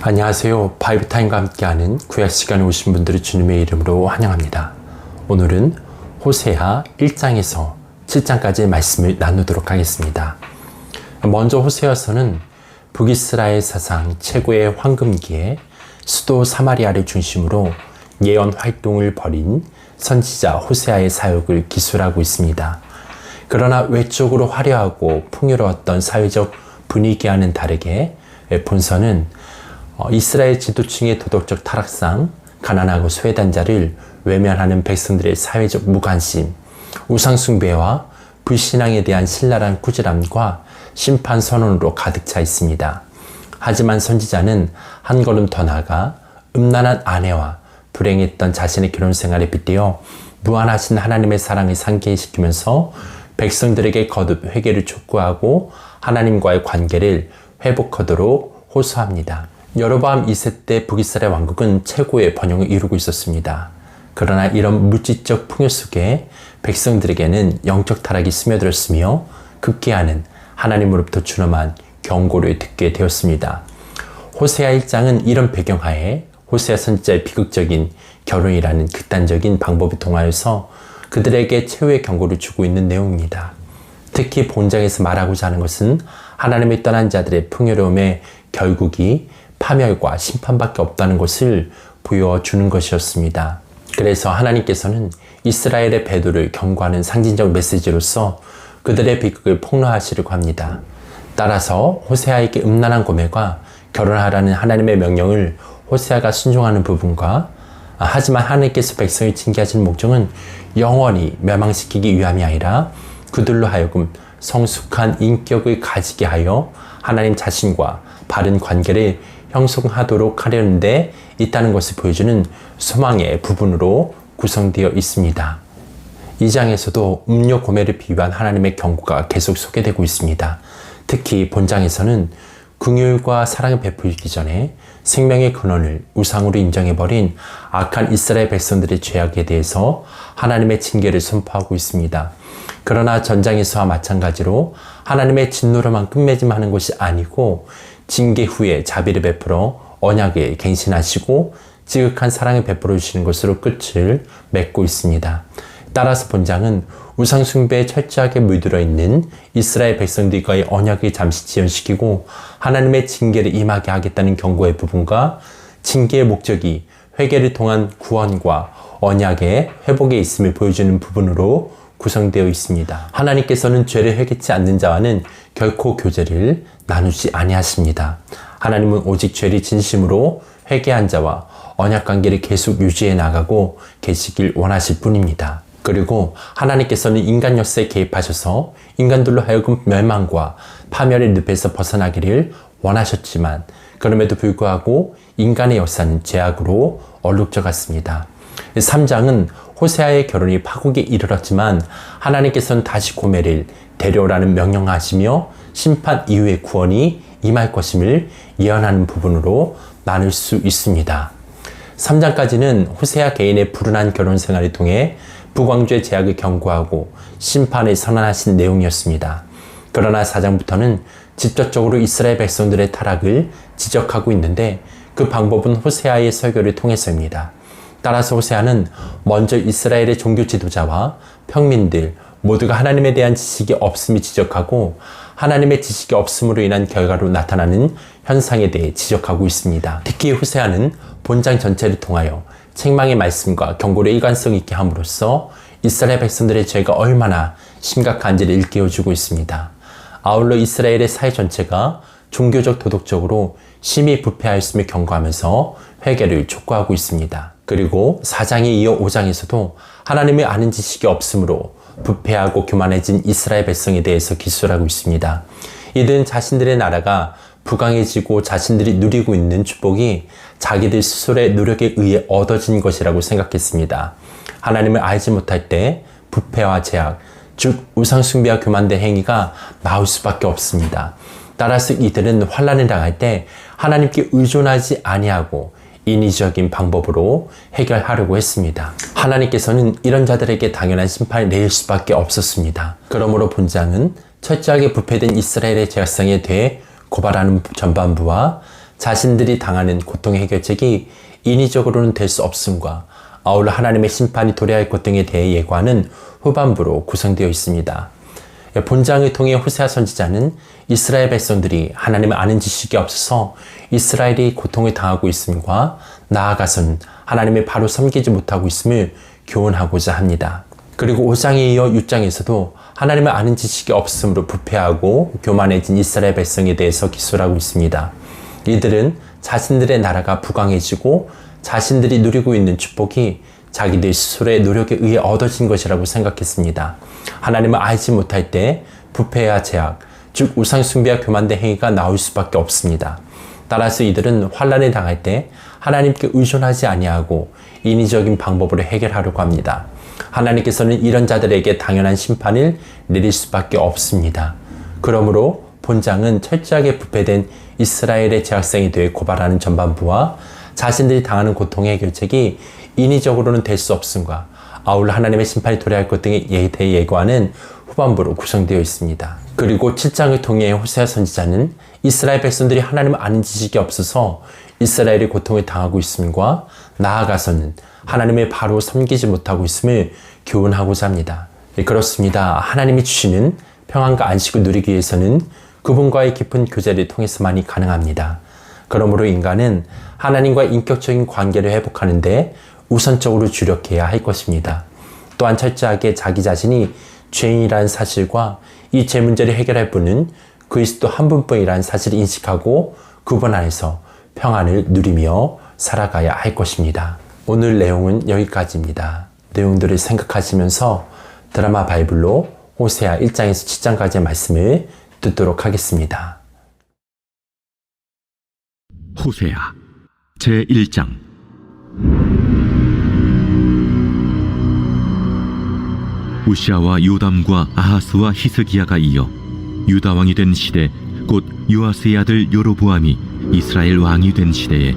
안녕하세요. 바이브타임과 함께하는 구약 시간에 오신 분들을 주님의 이름으로 환영합니다. 오늘은 호세아 1장에서 7장까지의 말씀을 나누도록 하겠습니다. 먼저 호세아서는 북이스라엘 사상 최고의 황금기에 수도 사마리아를 중심으로 예언 활동을 벌인 선지자 호세아의 사역을 기술하고 있습니다. 그러나 외적으로 화려하고 풍요로웠던 사회적 분위기와는 다르게 본서는 이스라엘 지도층의 도덕적 타락상, 가난하고 소외된 자를 외면하는 백성들의 사회적 무관심, 우상숭배와 불신앙에 대한 신랄한 꾸지람과 심판 선언으로 가득 차 있습니다. 하지만 선지자는 한 걸음 더 나아가 음란한 아내와 불행했던 자신의 결혼 생활에 빗대어 무한하신 하나님의 사랑을 상기시키면서 백성들에게 거듭 회개를 촉구하고 하나님과의 관계를 회복하도록 호소합니다. 여로보암 2세 때 북이스라엘 왕국은 최고의 번영을 이루고 있었습니다. 그러나 이런 물질적 풍요 속에 백성들에게는 영적 타락이 스며들었으며 급기야는 하나님으로부터 준엄한 경고를 듣게 되었습니다. 호세아 1장은 이런 배경하에 호세아 선지자의 비극적인 결혼이라는 극단적인 방법을 통하여서 그들에게 최후의 경고를 주고 있는 내용입니다. 특히 본장에서 말하고자 하는 것은 하나님을 떠난 자들의 풍요로움의 결국이 파멸과 심판밖에 없다는 것을 보여주는 것이었습니다. 그래서 하나님께서는 이스라엘의 배도를 경고하는 상징적 메시지로서 그들의 비극을 폭로하시려고 합니다. 따라서 호세아에게 음란한 고매과 결혼하라는 하나님의 명령을 호세아가 순종하는 부분과 하지만 하나님께서 백성을 징계하시는 목적은 영원히 멸망시키기 위함이 아니라 그들로 하여금 성숙한 인격을 가지게 하여 하나님 자신과 바른 관계를 형성하도록 하려는 데 있다는 것을 보여주는 소망의 부분으로 구성되어 있습니다. 이 장에서도 음료 고매를 비유한 하나님의 경고가 계속 소개되고 있습니다. 특히 본장에서는 긍휼과 사랑을 베풀기 전에 생명의 근원을 우상으로 인정해버린 악한 이스라엘 백성들의 죄악에 대해서 하나님의 징계를 선포하고 있습니다. 그러나 전장에서와 마찬가지로 하나님의 진노로만 끝맺음하는 것이 아니고 징계 후에 자비를 베풀어 언약을 갱신하시고 지극한 사랑을 베풀어 주시는 것으로 끝을 맺고 있습니다. 따라서 본장은 우상 숭배에 철저하게 물들어 있는 이스라엘 백성들과의 언약을 잠시 지연시키고 하나님의 징계를 임하게 하겠다는 경고의 부분과 징계의 목적이 회개를 통한 구원과 언약의 회복에 있음을 보여주는 부분으로 구성되어 있습니다. 하나님께서는 죄를 회개치 않는 자와는 결코 교제를 나누지 아니하십니다. 하나님은 오직 죄를 진심으로 회개한 자와 언약관계를 계속 유지해 나가고 계시길 원하실 뿐입니다. 그리고 하나님께서는 인간 역사에 개입하셔서 인간들로 하여금 멸망과 파멸의 늪에서 벗어나기를 원하셨지만 그럼에도 불구하고 인간의 역사는 죄악으로 얼룩져 갔습니다. 3장은 호세아의 결혼이 파국에 이르렀지만 하나님께서는 다시 고매를 데려오라는 명령하시며 심판 이후의 구원이 임할 것임을 예언하는 부분으로 나눌 수 있습니다. 3장까지는 호세아 개인의 불운한 결혼 생활을 통해 북왕조의 제약을 경고하고 심판을 선언하신 내용이었습니다. 그러나 4장부터는 직접적으로 이스라엘 백성들의 타락을 지적하고 있는데 그 방법은 호세아의 설교를 통해서입니다. 따라서 호세아는 먼저 이스라엘의 종교 지도자와 평민들 모두가 하나님에 대한 지식이 없음을 지적하고 하나님의 지식이 없음으로 인한 결과로 나타나는 현상에 대해 지적하고 있습니다. 특히 호세아는 본장 전체를 통하여 책망의 말씀과 경고를 일관성 있게 함으로써 이스라엘 백성들의 죄가 얼마나 심각한지를 일깨워주고 있습니다. 아울러 이스라엘의 사회 전체가 종교적 도덕적으로 심히 부패하였음을 경고하면서 회개를 촉구하고 있습니다. 그리고 4장에 이어 5장에서도 하나님을 아는 지식이 없으므로 부패하고 교만해진 이스라엘 백성에 대해서 기술하고 있습니다. 이들은 자신들의 나라가 부강해지고 자신들이 누리고 있는 축복이 자기들 스스로의 노력에 의해 얻어진 것이라고 생각했습니다. 하나님을 알지 못할 때 부패와 제약, 즉 우상숭배와 교만된 행위가 나올 수밖에 없습니다. 따라서 이들은 환난을 당할 때 하나님께 의존하지 아니하고 인위적인 방법으로 해결하려고 했습니다. 하나님께서는 이런 자들에게 당연한 심판을 내릴 수밖에 없었습니다. 그러므로 본장은 철저하게 부패된 이스라엘의 죄악성에 대해 고발하는 전반부와 자신들이 당하는 고통의 해결책이 인위적으로는 될 수 없음과 아울러 하나님의 심판이 도래할 것 등에 대해 예고하는 후반부로 구성되어 있습니다. 본장을 통해 호세아 선지자는 이스라엘 백성들이 하나님을 아는 지식이 없어서 이스라엘이 고통을 당하고 있음과 나아가선 하나님을 바로 섬기지 못하고 있음을 교훈하고자 합니다. 그리고 5장에 이어 6장에서도 하나님을 아는 지식이 없음으로 부패하고 교만해진 이스라엘 백성에 대해서 기술하고 있습니다. 이들은 자신들의 나라가 부강해지고 자신들이 누리고 있는 축복이 자기들 스스로의 노력에 의해 얻어진 것이라고 생각했습니다. 하나님을 알지 못할 때 부패와 제약, 즉 우상숭배와 교만된 행위가 나올 수밖에 없습니다. 따라서 이들은 환난을 당할 때 하나님께 의존하지 아니하고 인위적인 방법으로 해결하려고 합니다. 하나님께서는 이런 자들에게 당연한 심판을 내릴 수밖에 없습니다. 그러므로 본장은 철저하게 부패된 이스라엘의 재학생에 대해 고발하는 전반부와 자신들이 당하는 고통의 해결책이 인위적으로는 될 수 없음과 아울러 하나님의 심판이 도래할 것 등에 대해 예고하는 후반부로 구성되어 있습니다. 그리고 7장을 통해 호세아 선지자는 이스라엘 백성들이 하나님을 아는 지식이 없어서 이스라엘이 고통을 당하고 있음과 나아가서는 하나님을 바로 섬기지 못하고 있음을 교훈하고자 합니다. 그렇습니다. 하나님이 주시는 평안과 안식을 누리기 위해서는 그분과의 깊은 교제를 통해서만이 가능합니다. 그러므로 인간은 하나님과 인격적인 관계를 회복하는 데 우선적으로 주력해야 할 것입니다. 또한 철저하게 자기 자신이 죄인이라는 사실과 이 죄 문제를 해결할 분은 그리스도 한 분뿐이라는 사실을 인식하고 그분 안에서 평안을 누리며 살아가야 할 것입니다. 오늘 내용은 여기까지입니다. 내용들을 생각하시면서 드라마 바이블로 호세아 1장에서 7장까지의 말씀을 듣도록 하겠습니다. 호세아 제1장. 우시아와 요담과 아하스와 히스기야가 이어 유다 왕이 된 시대, 곧 요아스의 아들 여로보암이 이스라엘 왕이 된 시대에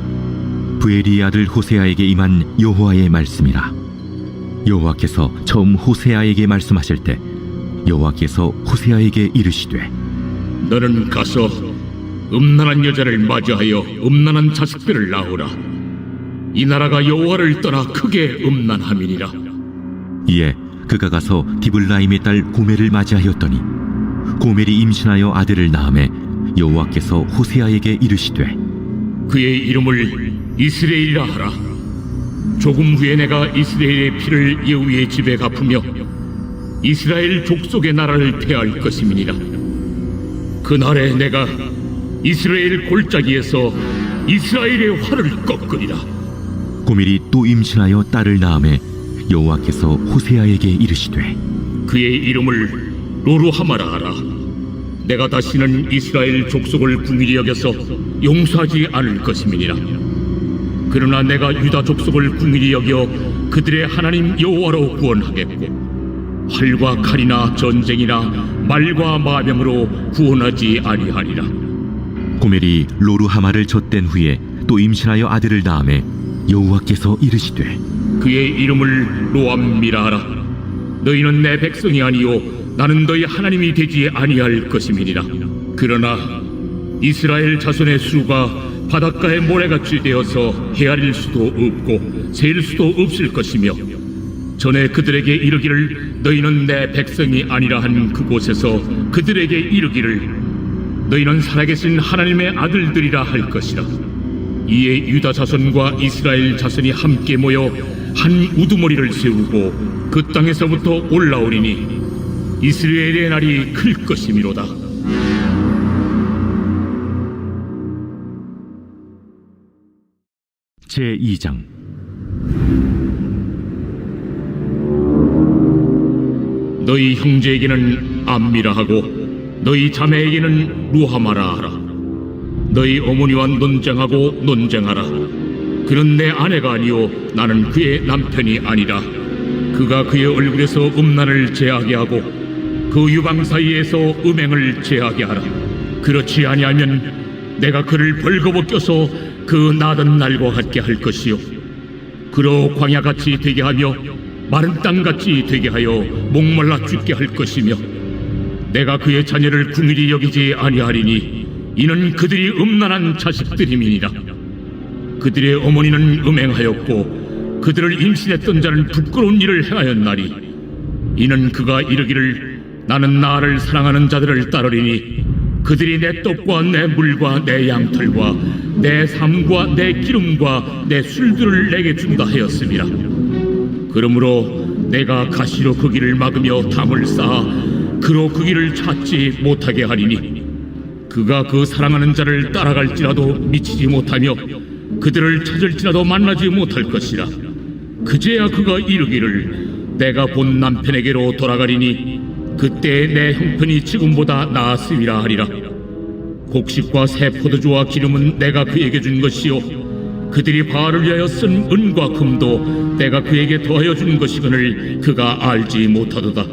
브에리의 아들 호세아에게 임한 여호와의 말씀이라. 여호와께서 처음 호세아에게 말씀하실 때 여호와께서 호세아에게 이르시되, 너는 가서 음란한 여자를 맞이하여 음란한 자식들을 낳으라. 이 나라가 여호와를 떠나 크게 음란함이니라. 이에 그가 가서 디블라임의 딸 고멜을 맞이하였더니 고멜이 임신하여 아들을 낳음에 여호와께서 호세아에게 이르시되, 그의 이름을 이스라엘이라 하라. 조금 후에 내가 이스라엘의 피를 예후의 집에 갚으며 이스라엘 족속의 나라를 폐할 것임이니라. 그날에 내가 이스라엘 골짜기에서 이스라엘의 활을 꺾으리라. 고멜이 또 임신하여 딸을 낳음에 여호와께서 호세아에게 이르시되, 그의 이름을 로루하마라 하라. 내가 다시는 이스라엘 족속을 궁일이 여겨서 용서하지 않을 것임이니라. 그러나 내가 유다 족속을 궁일이 여겨 그들의 하나님 여호와로 구원하겠고 활과 칼이나 전쟁이나 말과 마병으로 구원하지 아니하리라. 고멜이 로루하마를 젖된 후에 또 임신하여 아들을 낳음에 여호와께서 이르시되, 그의 이름을 로암미라 하라. 너희는 내 백성이 아니요 나는 너희 하나님이 되지 아니할 것임이니라. 그러나 이스라엘 자손의 수가 바닷가의 모래같이 되어서 헤아릴 수도 없고 셀 수도 없을 것이며, 전에 그들에게 이르기를 너희는 내 백성이 아니라 한 그곳에서 그들에게 이르기를 너희는 살아계신 하나님의 아들들이라 할 것이라. 이에 유다 자손과 이스라엘 자손이 함께 모여 한 우두머리를 세우고 그 땅에서부터 올라오리니 이스라엘의 날이 클 것이미로다. 제2장. 너희 형제에게는 암미라 하고 너희 자매에게는 루하마라 하라. 너희 어머니와 논쟁하고 논쟁하라. 그는 내 아내가 아니요 나는 그의 남편이 아니라. 그가 그의 얼굴에서 음란을 제하게 하고 그 유방 사이에서 음행을 제하게 하라. 그렇지 아니하면 내가 그를 벌거벗겨서 그 나던 날과 같게 할 것이요 그로 광야같이 되게 하며 마른 땅같이 되게 하여 목말라 죽게 할 것이며, 내가 그의 자녀를 궁일이 여기지 아니하리니 이는 그들이 음란한 자식들임이니라. 그들의 어머니는 음행하였고 그들을 임신했던 자는 부끄러운 일을 행하였나니 이는 그가 이르기를 나는 나를 사랑하는 자들을 따르리니 그들이 내 떡과 내 물과 내 양털과 내 삶과 내 기름과 내 술들을 내게 준다 하였습니다. 그러므로 내가 가시로 그 길을 막으며 담을 쌓아 그로 그 길을 찾지 못하게 하리니 그가 그 사랑하는 자를 따라갈지라도 미치지 못하며 그들을 찾을지라도 만나지 못할 것이라. 그제야 그가 이르기를 내가 본 남편에게로 돌아가리니 그때 내 형편이 지금보다 나았음이라 하리라. 곡식과 새 포도주와 기름은 내가 그에게 준 것이요 그들이 바알을 위하여 쓴 은과 금도 내가 그에게 더하여 준 것이거늘 그가 알지 못하도다.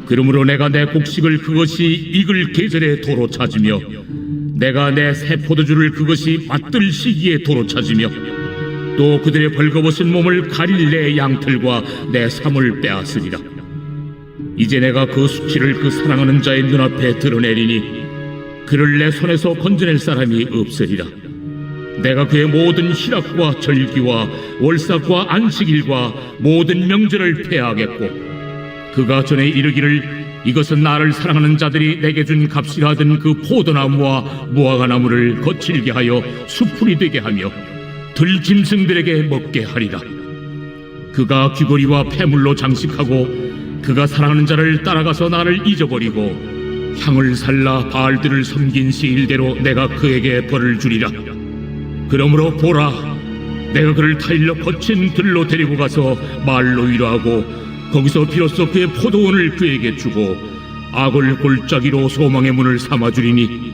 그러므로 내가 내 곡식을 그것이 익을 계절에 도로 찾으며 내가 내 새 포도주를 그것이 맛들 시기에 도로 찾으며 또 그들의 벌거벗은 몸을 가릴 내 양털과 내 삶을 빼앗으리라. 이제 내가 그 수치를 그 사랑하는 자의 눈앞에 드러내리니 그를 내 손에서 건져낼 사람이 없으리라. 내가 그의 모든 희락과 절기와 월삭과 안식일과 모든 명절을 폐하겠고 그가 전에 이르기를 이것은 나를 사랑하는 자들이 내게 준 값이라 하던 그 포도나무와 무화과나무를 거칠게 하여 수풀이 되게 하며 들짐승들에게 먹게 하리라. 그가 귀고리와 폐물로 장식하고 그가 사랑하는 자를 따라가서 나를 잊어버리고 향을 살라 바알들을 섬긴 시일대로 내가 그에게 벌을 주리라. 그러므로 보라, 내가 그를 타일러 거친 들로 데리고 가서 말로 위로하고 거기서 비로소 그의 포도원을 그에게 주고 악을 골짜기로 소망의 문을 삼아주리니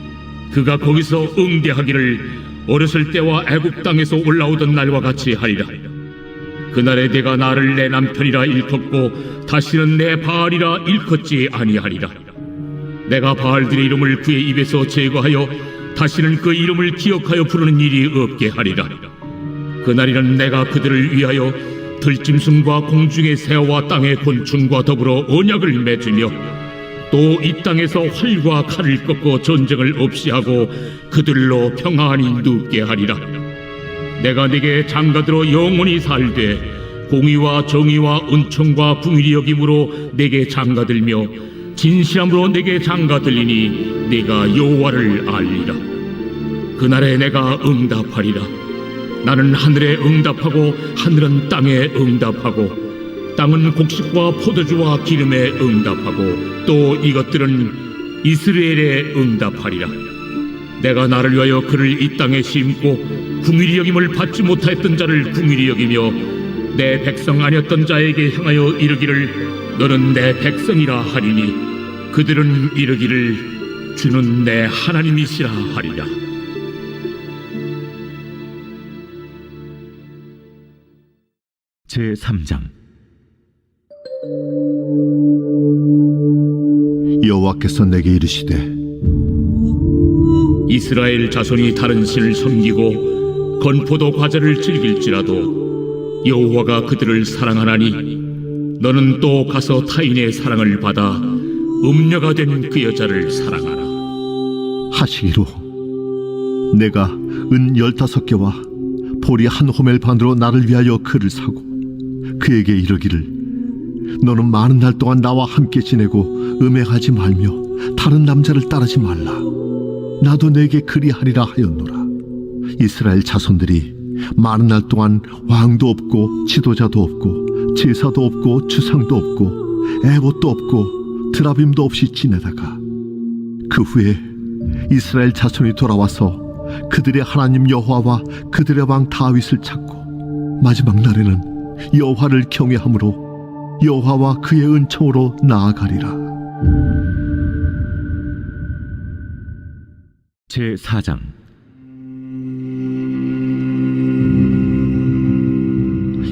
그가 거기서 응대하기를 어렸을 때와 애굽 땅에서 올라오던 날과 같이 하리라. 그날에 내가 나를 내 남편이라 일컫고 다시는 내 바알이라 일컫지 아니하리라. 내가 바알들의 이름을 그의 입에서 제거하여 다시는 그 이름을 기억하여 부르는 일이 없게 하리라. 그날에는 내가 그들을 위하여 들짐승과 공중의 새와 땅의 곤충과 더불어 언약을 맺으며 또 이 땅에서 활과 칼을 꺾고 전쟁을 없이 하고 그들로 평안히 눕게 하리라. 내가 네게 장가들어 영원히 살되 공의와 정의와 은총과 긍휼히 여김으로 네게 장가들며 진실함으로 네게 장가들리니 네가 여호와를 알리라. 그날에 내가 응답하리라. 나는 하늘에 응답하고 하늘은 땅에 응답하고 땅은 곡식과 포도주와 기름에 응답하고 또 이것들은 이스라엘에 응답하리라. 내가 나를 위하여 그를 이 땅에 심고 긍휼히 여김을 받지 못하였던 자를 긍휼히 여기며 내 백성 아니었던 자에게 향하여 이르기를 너는 내 백성이라 하리니 그들은 이르기를 주는 내 하나님이시라 하리라. 제3장 여호와께서 내게 이르시되 이스라엘 자손이 다른 신을 섬기고 건포도 과자를 즐길지라도 여호와가 그들을 사랑하나니 너는 또 가서 타인의 사랑을 받아 음녀가 된 그 여자를 사랑하라. 하시기로 내가 은 15개와 보리 한 호멜 반으로 나를 위하여 그를 사고 그에게 이르기를 너는 많은 날 동안 나와 함께 지내고 음행하지 말며 다른 남자를 따르지 말라. 나도 내게 그리하리라 하였노라. 이스라엘 자손들이 많은 날 동안 왕도 없고 지도자도 없고 제사도 없고 주상도 없고 에봇도 없고 드라빔도 없이 지내다가 그 후에 이스라엘 자손이 돌아와서 그들의 하나님 여호와와 그들의 왕 다윗을 찾고 마지막 날에는 여호와를 경외함으로 여호와와 그의 은총으로 나아가리라. 제4장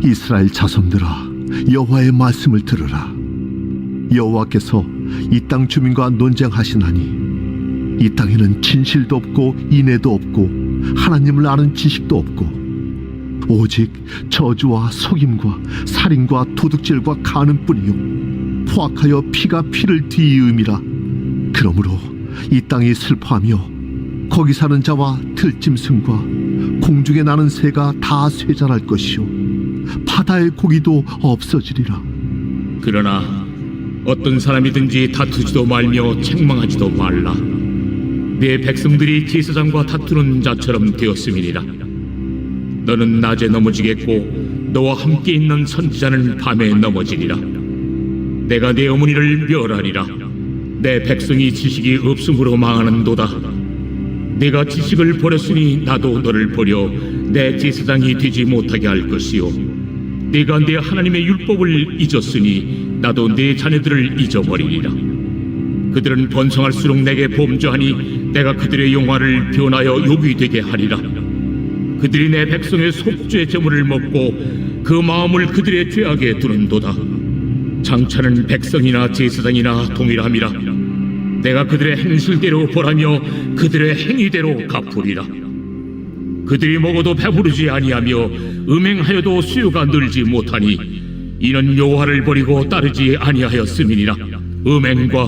이스라엘 자손들아, 여호와의 말씀을 들으라. 여호와께서 이 땅 주민과 논쟁하시나니 이 땅에는 진실도 없고 인애도 없고 하나님을 아는 지식도 없고 오직 저주와 속임과 살인과 도둑질과 간음뿐이요 포악하여 피가 피를 뒤이음이라. 그러므로 이 땅이 슬퍼하며 거기 사는 자와 들짐승과 공중에 나는 새가 다 쇠잔할 것이요 바다의 고기도 없어지리라. 그러나 어떤 사람이든지 다투지도 말며 책망하지도 말라. 내 백성들이 제사장과 다투는 자처럼 되었음이니라. 너는 낮에 넘어지겠고 너와 함께 있는 선지자는 밤에 넘어지리라. 내가 내 어머니를 멸하리라. 내 백성이 지식이 없음으로 망하는도다. 내가 지식을 버렸으니 나도 너를 버려 내 제사장이 되지 못하게 할 것이요 내가 내 하나님의 율법을 잊었으니 나도 내 자녀들을 잊어버리리라. 그들은 번성할수록 내게 범죄하니 내가 그들의 영화를 변하여 욕이 되게 하리라. 그들이 내 백성의 속죄 제물을 먹고 그 마음을 그들의 죄악에 두는도다. 장차는 백성이나 제사장이나 동일함이라. 내가 그들의 행실대로 벌하며 그들의 행위대로 갚으리라. 그들이 먹어도 배부르지 아니하며 음행하여도 수요가 늘지 못하니 이는 여호와를 버리고 따르지 아니하였음이니라. 음행과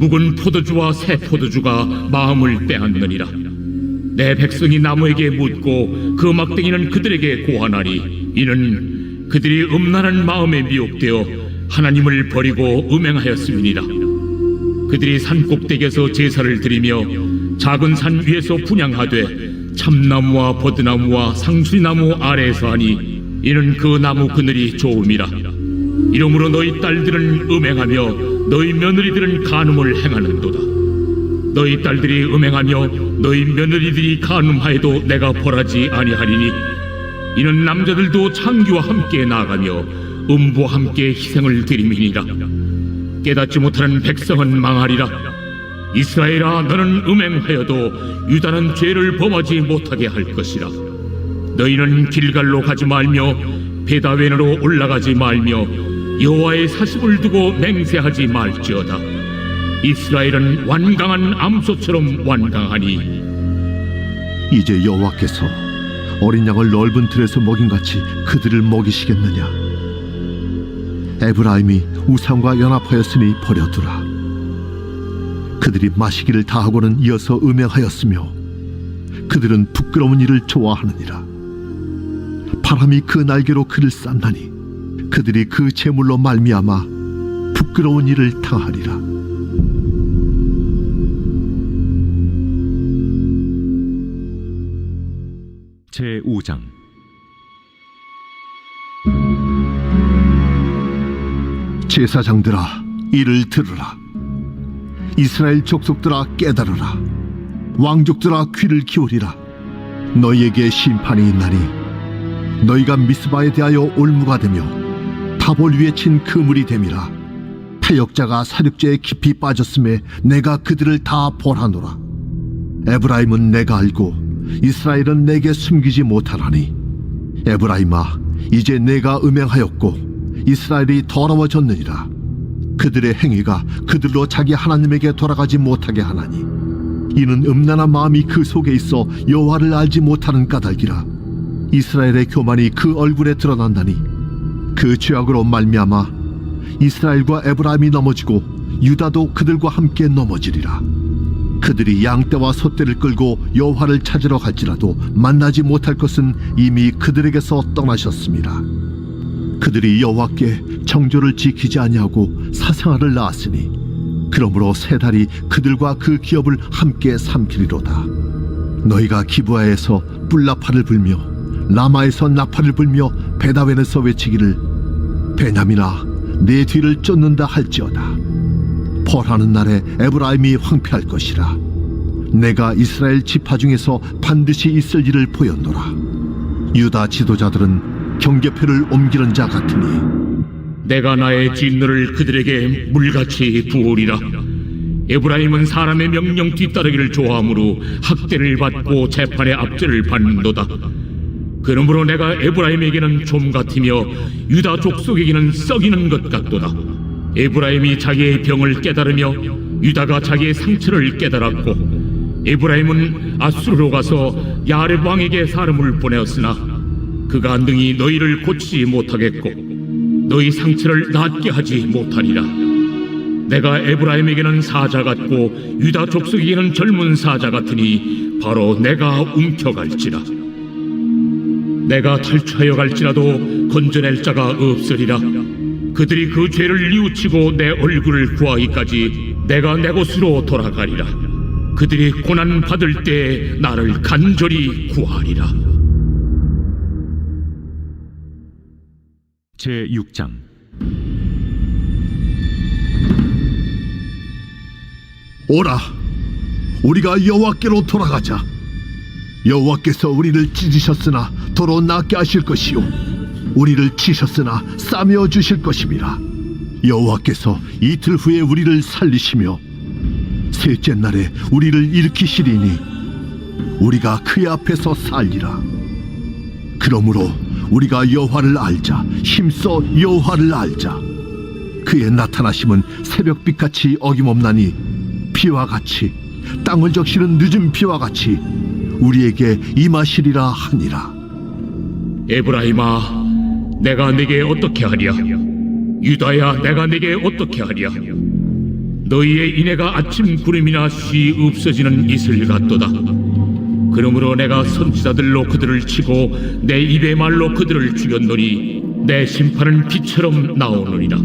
묵은 포도주와 새 포도주가 마음을 빼앗느니라. 내 백성이 나무에게 묻고 그 막대기는 그들에게 고하나니 이는 그들이 음란한 마음에 미혹되어 하나님을 버리고 음행하였음이니라. 그들이 산 꼭대기에서 제사를 드리며 작은 산 위에서 분향하되 참나무와 버드나무와 상수리나무 아래에서 하니 이는 그 나무 그늘이 좋음이라. 이러므로 너희 딸들은 음행하며 너희 며느리들은 간음을 행하는도다. 너희 딸들이 음행하며 너희 며느리들이 간음하여도 내가 벌하지 아니하리니 이는 남자들도 창기와 함께 나아가며 음부와 함께 희생을 드림이니라. 깨닫지 못하는 백성은 망하리라. 이스라엘아, 너는 음행하여도 유다는 죄를 범하지 못하게 할 것이라. 너희는 길갈로 가지 말며 베다웬으로 올라가지 말며 여호와의 사십을 두고 맹세하지 말지어다. 이스라엘은 완강한 암소처럼 완강하니 이제 여호와께서 어린 양을 넓은 틀에서 먹인같이 그들을 먹이시겠느냐. 에브라임이 우상과 연합하였으니 버려두라. 그들이 마시기를 다하고는 이어서 음행하였으며 그들은 부끄러운 일을 좋아하느니라. 바람이 그 날개로 그를 싼다니 그들이 그 재물로 말미암아 부끄러운 일을 당하리라. 제5장 제사장들아, 이를 들으라. 이스라엘 족속들아, 깨달으라. 왕족들아, 귀를 기울이라. 너희에게 심판이 있나니 너희가 미스바에 대하여 올무가 되며 타볼 위에 친 그물이 됨이라. 패역자가 사륙제에 깊이 빠졌음에 내가 그들을 다 벌하노라. 에브라임은 내가 알고 이스라엘은 내게 숨기지 못하나니 에브라임아, 이제 내가 음행하였고 이스라엘이 더러워졌느니라. 그들의 행위가 그들로 자기 하나님에게 돌아가지 못하게 하나니 이는 음란한 마음이 그 속에 있어 여호와를 알지 못하는 까닭이라. 이스라엘의 교만이 그 얼굴에 드러난다니 그 죄악으로 말미암아 이스라엘과 에브라임이 넘어지고 유다도 그들과 함께 넘어지리라. 그들이 양떼와 소떼를 끌고 여호와를 찾으러 갈지라도 만나지 못할 것은 이미 그들에게서 떠나셨습니다. 그들이 여호와께 정조를 지키지 아니하고 사생아를 낳았으니 그러므로 세 달이 그들과 그 기업을 함께 삼키리로다. 너희가 기브아에서 뿔나팔을 불며 라마에서 나팔을 불며 베다웬에서 외치기를 베냐민아, 내 뒤를 쫓는다 할지어다. 벌하는 날에 에브라임이 황폐할 것이라. 내가 이스라엘 지파 중에서 반드시 있을 일을 보였노라. 유다 지도자들은 경계표를 옮기는 자 같으니 내가 나의 진노를 그들에게 물같이 부으리라. 에브라임은 사람의 명령 뒤따르기를 좋아하므로 학대를 받고 재판의 압제를 받는도다. 그러므로 내가 에브라임에게는 좀 같으며 유다 족속에게는 썩이는 것 같도다. 에브라임이 자기의 병을 깨달으며 유다가 자기의 상처를 깨달았고 에브라임은 아수르로 가서 야렙 왕에게 사람을 보내었으나 그가 능히 너희를 고치지 못하겠고 너희 상처를 낫게 하지 못하리라. 내가 에브라임에게는 사자 같고 유다 족속에게는 젊은 사자 같으니 바로 내가 움켜갈지라. 내가 탈취하여 갈지라도 건져낼 자가 없으리라. 그들이 그 죄를 뉘우치고 내 얼굴을 구하기까지 내가 내 곳으로 돌아가리라. 그들이 고난 받을 때 나를 간절히 구하리라. 제6장. 오라, 우리가 여호와께로 돌아가자. 여호와께서 우리를 찢으셨으나 도로 낫게 하실 것이요, 우리를 치셨으나 싸매어 주실 것임이라. 여호와께서 이틀 후에 우리를 살리시며 셋째 날에 우리를 일으키시리니 우리가 그의 앞에서 살리라. 그러므로 우리가 여호와를 알자, 힘써 여호와를 알자. 그의 나타나심은 새벽빛같이 어김없나니 비와 같이, 땅을 적시는 늦은 비와 같이 우리에게 임하시리라 하니라. 에브라임아, 내가 내게 어떻게 하랴? 유다야, 내가 내게 어떻게 하랴? 너희의 인애가 아침 구름이나 쉬 없어지는 이슬 같도다. 그러므로 내가 선지자들로 그들을 치고 내 입의 말로 그들을 죽였노니 내 심판은 비처럼 나오느니라.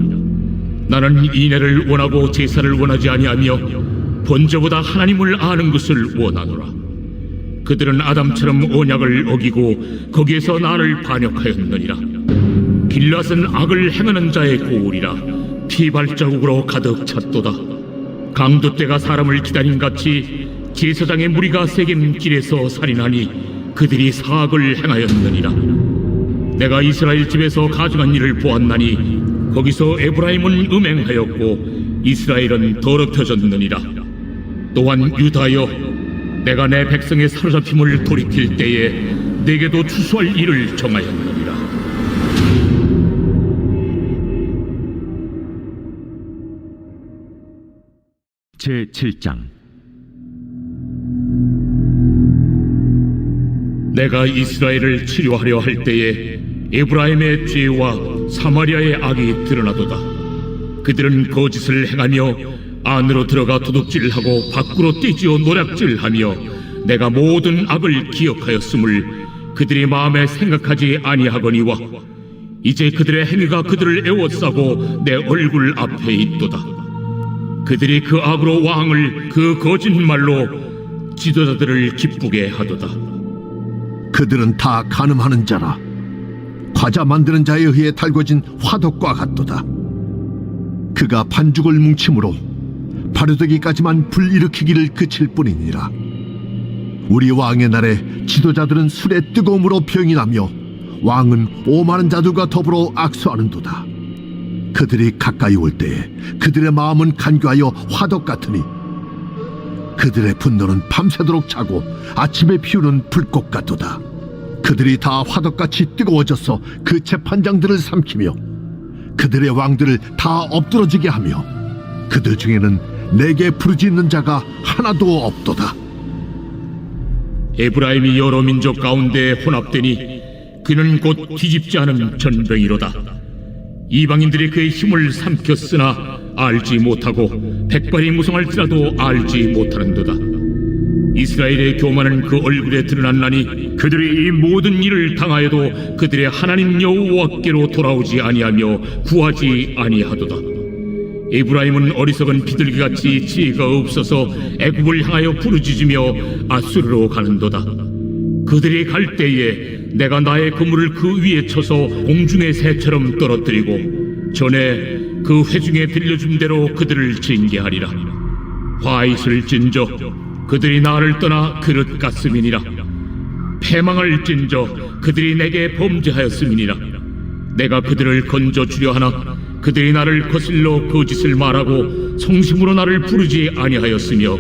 나는 인애를 원하고 제사를 원하지 아니하며 번제보다 하나님을 아는 것을 원하노라. 그들은 아담처럼 언약을 어기고 거기에서 나를 반역하였느니라. 길앗은 악을 행하는 자의 고울이라 피 발자국으로 가득 찼도다. 강도떼가 사람을 기다린 같이 제사장의 무리가 새긴 길에서 살인하니 그들이 사악을 행하였느니라. 내가 이스라엘 집에서 가증한 일을 보았나니 거기서 에브라임은 음행하였고 이스라엘은 더럽혀졌느니라. 또한 유다여, 내가 내 백성의 사로잡힘을 돌이킬 때에 내게도 추수할 일을 정하였느니라. 제7장. 내가 이스라엘을 치료하려 할 때에 에브라임의 죄와 사마리아의 악이 드러나도다. 그들은 거짓을 행하며 안으로 들어가 도둑질하고 밖으로 떼지어 노략질하며 내가 모든 악을 기억하였음을 그들이 마음에 생각하지 아니하거니와 이제 그들의 행위가 그들을 애워싸고 내 얼굴 앞에 있도다. 그들이 그 악으로 왕을 그 거짓말로 지도자들을 기쁘게 하도다. 그들은 다 간음하는 자라 과자 만드는 자에 의해 달궈진 화덕과 같도다. 그가 반죽을 뭉침으로 바르되기까지만 불일으키기를 그칠 뿐이니라. 우리 왕의 날에 지도자들은 술의 뜨거움으로 병이 나며 왕은 오만한 자들과 더불어 악수하는도다. 그들이 가까이 올 때에 그들의 마음은 간교하여 화덕 같으니 그들의 분노는 밤새도록 차고 아침에 피우는 불꽃 같도다. 그들이 다 화덕같이 뜨거워져서 그 재판장들을 삼키며 그들의 왕들을 다 엎드러지게 하며 그들 중에는 내게 부르짖는 자가 하나도 없도다. 에브라임이 여러 민족 가운데 혼합되니 그는 곧 뒤집지 않은 전병이로다. 이방인들이 그의 힘을 삼켰으나 알지 못하고 백발이 무성할지라도 알지 못하는도다. 이스라엘의 교만은 그 얼굴에 드러났나니 그들이 이 모든 일을 당하여도 그들의 하나님 여호와께로 돌아오지 아니하며 구하지 아니하도다. 에브라임은 어리석은 비둘기같이 지혜가 없어서 애굽을 향하여 부르짖으며 아수르로 가는도다. 그들이 갈 때에 내가 나의 그물을 그 위에 쳐서 공중의 새처럼 떨어뜨리고 전에 그 회중에 들려준 대로 그들을 징계하리라. 화잇을 찐저 그들이 나를 떠나 그릇 같음이니라. 패망을 찐저 그들이 내게 범죄하였음이니라. 내가 그들을 건져주려 하나 그들이 나를 거슬러 거짓을 말하고 성심으로 나를 부르지 아니하였으며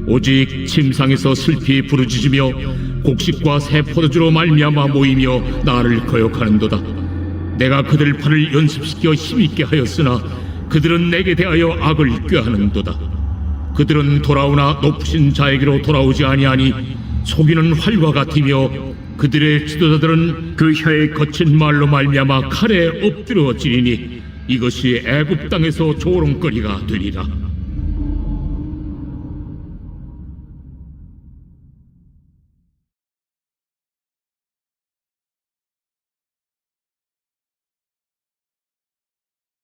오직 침상에서 슬피 부르짖으며 곡식과 새 포도주로 말미암아 모이며 나를 거역하는도다. 내가 그들 팔을 연습시켜 힘있게 하였으나 그들은 내게 대하여 악을 꾀하는도다. 그들은 돌아오나 높으신 자에게로 돌아오지 아니하니 속이는 활과 같으며 그들의 지도자들은 그 혀의 거친 말로 말미암아 칼에 엎드러지리니 이것이 애굽 땅에서 조롱거리가 되리라.